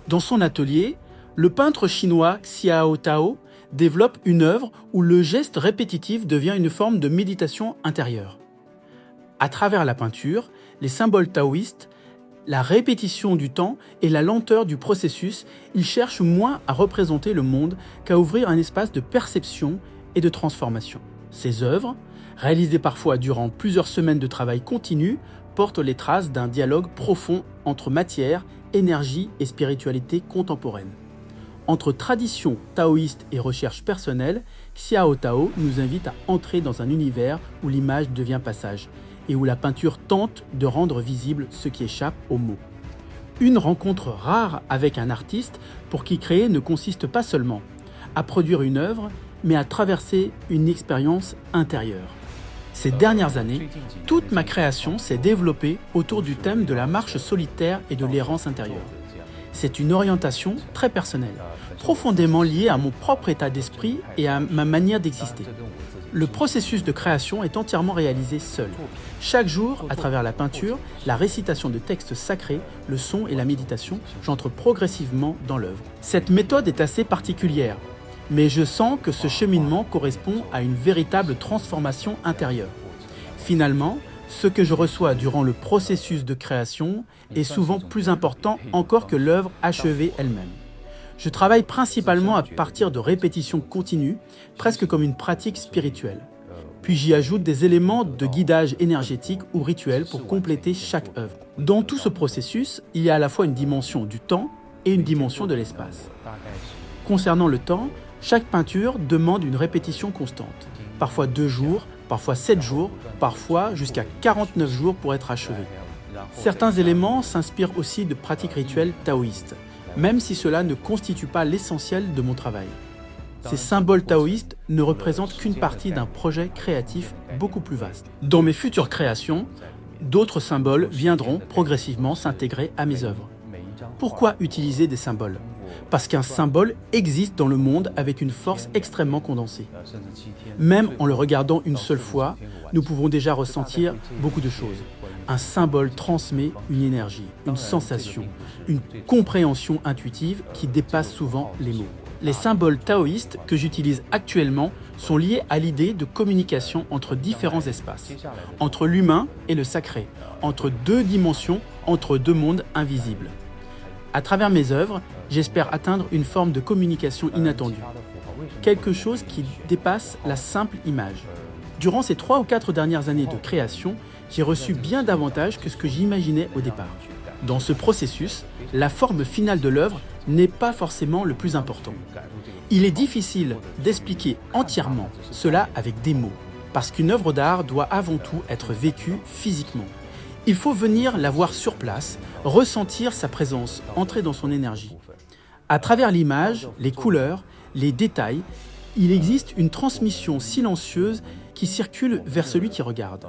Dans son atelier, le peintre chinois Xiao Tao développe une œuvre où le geste répétitif devient une forme de méditation intérieure. À travers la peinture, les symboles taoïstes, la répétition du temps et la lenteur du processus, il cherche moins à représenter le monde qu'à ouvrir un espace de perception et de transformation. Ces œuvres, réalisées parfois durant plusieurs semaines de travail continu, portent les traces d'un dialogue profond entre matière, énergie et spiritualité contemporaine. Entre tradition taoïste et recherche personnelle, Xiao Tao nous invite à entrer dans un univers où l'image devient passage et où la peinture tente de rendre visible ce qui échappe aux mots. Une rencontre rare avec un artiste pour qui créer ne consiste pas seulement à produire une œuvre, mais à traverser une expérience intérieure. Ces dernières années, toute ma création s'est développée autour du thème de la marche solitaire et de l'errance intérieure. C'est une orientation très personnelle, profondément liée à mon propre état d'esprit et à ma manière d'exister. Le processus de création est entièrement réalisé seul. Chaque jour, à travers la peinture, la récitation de textes sacrés, le son et la méditation, j'entre progressivement dans l'œuvre. Cette méthode est assez particulière, mais je sens que ce cheminement correspond à une véritable transformation intérieure. Finalement, ce que je reçois durant le processus de création est souvent plus important encore que l'œuvre achevée elle-même. Je travaille principalement à partir de répétitions continues, presque comme une pratique spirituelle. Puis j'y ajoute des éléments de guidage énergétique ou rituel pour compléter chaque œuvre. Dans tout ce processus, il y a à la fois une dimension du temps et une dimension de l'espace. Concernant le temps, chaque peinture demande une répétition constante, parfois 2 jours, parfois 7 jours, parfois jusqu'à 49 jours pour être achevé. Certains éléments s'inspirent aussi de pratiques rituelles taoïstes, même si cela ne constitue pas l'essentiel de mon travail. Ces symboles taoïstes ne représentent qu'une partie d'un projet créatif beaucoup plus vaste. Dans mes futures créations, d'autres symboles viendront progressivement s'intégrer à mes œuvres. Pourquoi utiliser des symboles ? Parce qu'un symbole existe dans le monde avec une force extrêmement condensée. Même en le regardant une seule fois, nous pouvons déjà ressentir beaucoup de choses. Un symbole transmet une énergie, une sensation, une compréhension intuitive qui dépasse souvent les mots. Les symboles taoïstes que j'utilise actuellement sont liés à l'idée de communication entre différents espaces, entre l'humain et le sacré, entre 2 dimensions, entre 2 mondes invisibles. À travers mes œuvres, j'espère atteindre une forme de communication inattendue, quelque chose qui dépasse la simple image. Durant ces 3 ou 4 dernières années de création, j'ai reçu bien davantage que ce que j'imaginais au départ. Dans ce processus, la forme finale de l'œuvre n'est pas forcément le plus important. Il est difficile d'expliquer entièrement cela avec des mots, parce qu'une œuvre d'art doit avant tout être vécue physiquement. Il faut venir la voir sur place, ressentir sa présence, entrer dans son énergie. À travers l'image, les couleurs, les détails, il existe une transmission silencieuse qui circule vers celui qui regarde.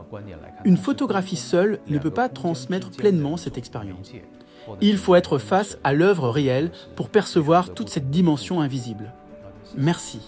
Une photographie seule ne peut pas transmettre pleinement cette expérience. Il faut être face à l'œuvre réelle pour percevoir toute cette dimension invisible. Merci.